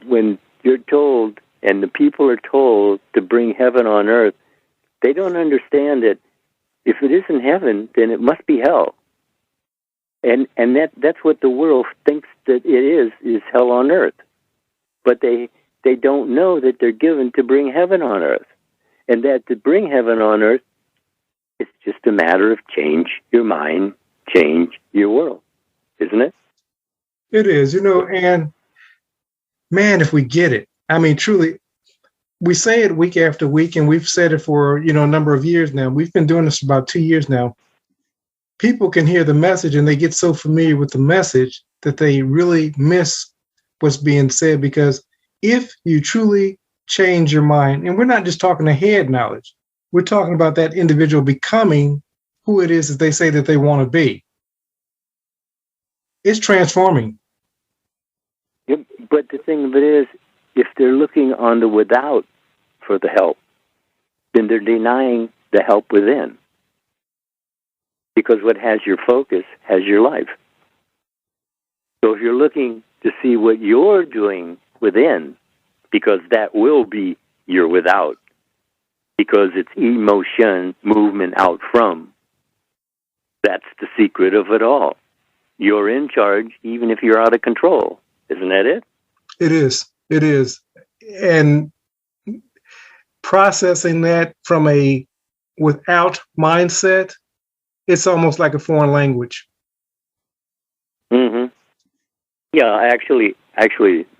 when you're told, and the people are told to bring heaven on earth, they don't understand that if it isn't heaven, then it must be hell. And that's what the world thinks that it is hell on earth. But they don't know that they're given to bring heaven on earth. And that to bring heaven on earth, it's just a matter of change your mind, change your world, isn't it? It is, and man, if we get it, I mean, truly, we say it week after week, and we've said it for, a number of years now. We've been doing this for about 2 years now. People can hear the message and they get so familiar with the message that they really miss what's being said, because if you truly change your mind, and we're not just talking ahead knowledge, we're talking about that individual becoming who it is that they say that they want to be. It's transforming. Yep, but the thing of it is, if they're looking on the without for the help, then they're denying the help within. Because what has your focus has your life. So if you're looking to see what you're doing within, because that will be your without, because it's emotion, movement out from, that's the secret of it all. You're in charge, even if you're out of control. Isn't that it? It is. It is. And processing that from a without mindset, it's almost like a foreign language. Mm-hmm. Yeah, actually,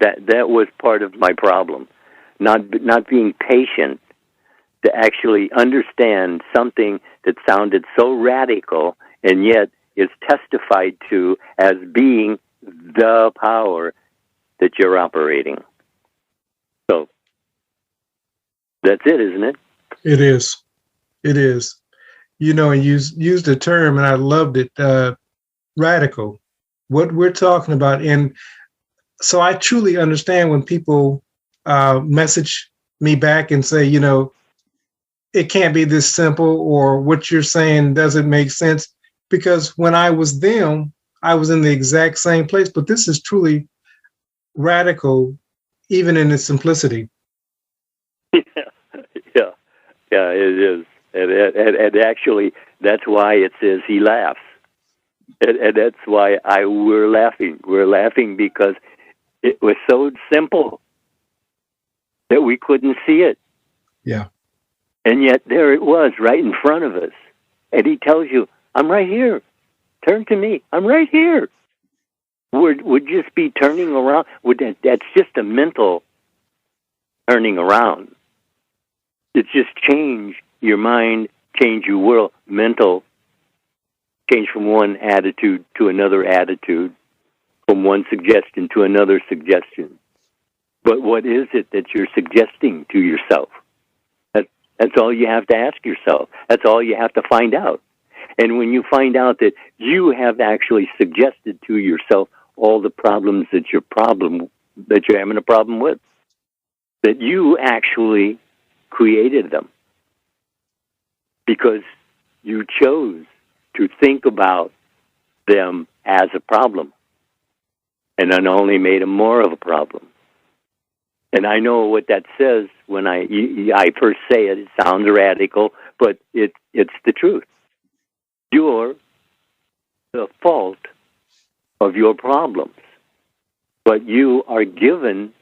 that was part of my problem. Not being patient to actually understand something that sounded so radical and yet is testified to as being the power that you're operating. So that's it, isn't it? It is. It is. And you used the term, and I loved it, radical, what we're talking about. And so I truly understand when people message me back and say, it can't be this simple, or what you're saying doesn't make sense. Because when I was them, I was in the exact same place. But this is truly radical, even in its simplicity. Yeah, it is. And actually, that's why it says he laughs. And that's why we're laughing. We're laughing because it was so simple that we couldn't see it. Yeah. And yet there it was right in front of us. And he tells you, I'm right here. Turn to me. I'm right here. Would just be turning around. That's just a mental turning around. It's just change your mind, change your world, mental, change from one attitude to another attitude, from one suggestion to another suggestion. But what is it that you're suggesting to yourself? That's all you have to ask yourself. That's all you have to find out. And when you find out that you have actually suggested to yourself all the problems that you're having a problem with, that you actually created them because you chose to think about them as a problem and then only made them more of a problem. And I know what that says when I first say it. It sounds radical, but it's the truth. You're the fault of your problems, but you are given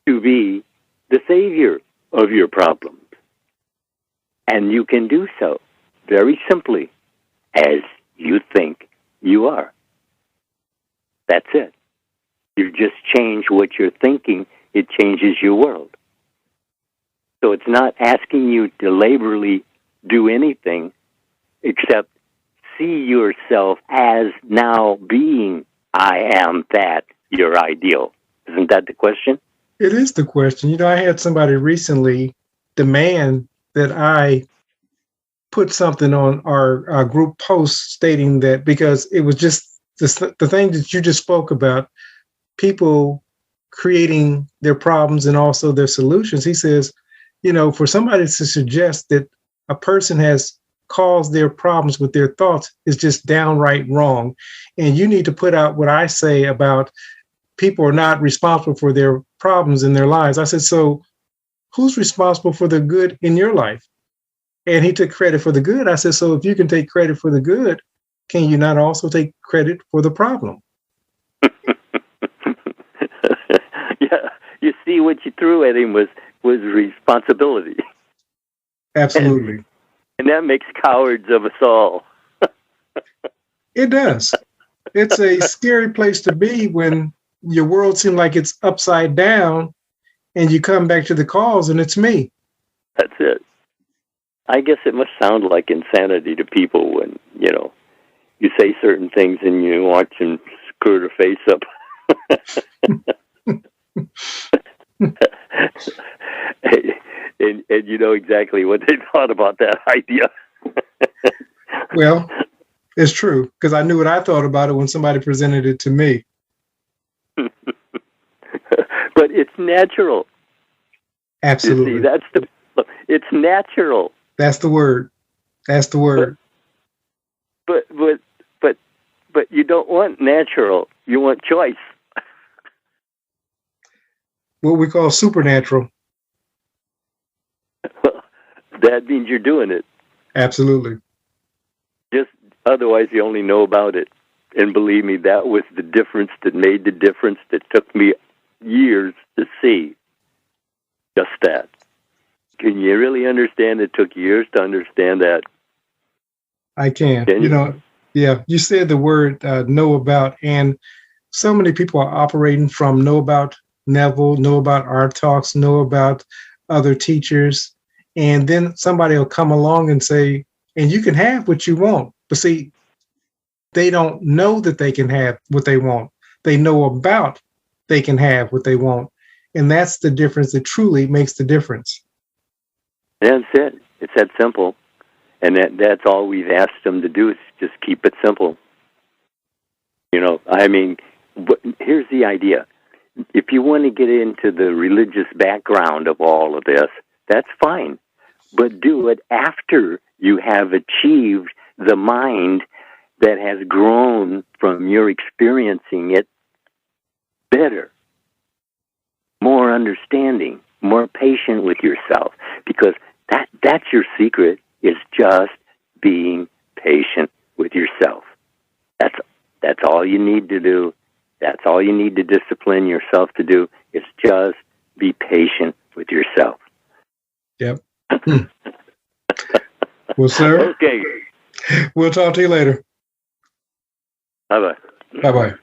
to be the savior of your problems. And you can do so very simply as you think you are. That's it. You just change what you're thinking, it changes your world. So it's not asking you to laboriously do anything except see yourself as now being, I am that, your ideal. Isn't that the question? It is the question. I had somebody recently demand that I put something on our group post stating that, because it was just the thing that you just spoke about, people creating their problems and also their solutions. He says, for somebody to suggest that a person has caused their problems with their thoughts is just downright wrong. And you need to put out what I say about people are not responsible for their problems in their lives. I said, so who's responsible for the good in your life? And he took credit for the good. I said, so if you can take credit for the good, can you not also take credit for the problem? Yeah, you see, what you threw at him was responsibility. Absolutely. And that makes cowards of us all. It does. It's a scary place to be when your world seems like it's upside down and you come back to the cause and it's me. That's it. I guess it must sound like insanity to people when, you say certain things and you watch them screw their face up. and you know exactly what they thought about that idea. Well, it's true, because I knew what I thought about it when somebody presented it to me. But it's natural. Absolutely. You see, it's natural. That's the word. That's the word. But you don't want natural. You want choice. What we call supernatural. That means you're doing it. Absolutely. Just otherwise, you only know about it. And believe me, that was the difference that made the difference that took me years to see. Just that. Can you really understand? It took years to understand that. I can. Yeah, you said the word know about, and so many people are operating from know about Neville, know about our talks, know about other teachers. And then somebody will come along and say, and you can have what you want. But see, they don't know that they can have what they want. They know about they can have what they want. And that's the difference that truly makes the difference. That's it. It's that simple. And that's all we've asked them to do is just keep it simple. Here's the idea. If you want to get into the religious background of all of this, that's fine. But do it after you have achieved the mind that has grown from your experiencing it better, more understanding, more patient with yourself. Because that's your secret, is just being patient with yourself. That's all you need to do. That's all you need to discipline yourself to do, is just be patient with yourself. Yep. Well, sir. Okay. We'll talk to you later. Bye-bye. Bye-bye.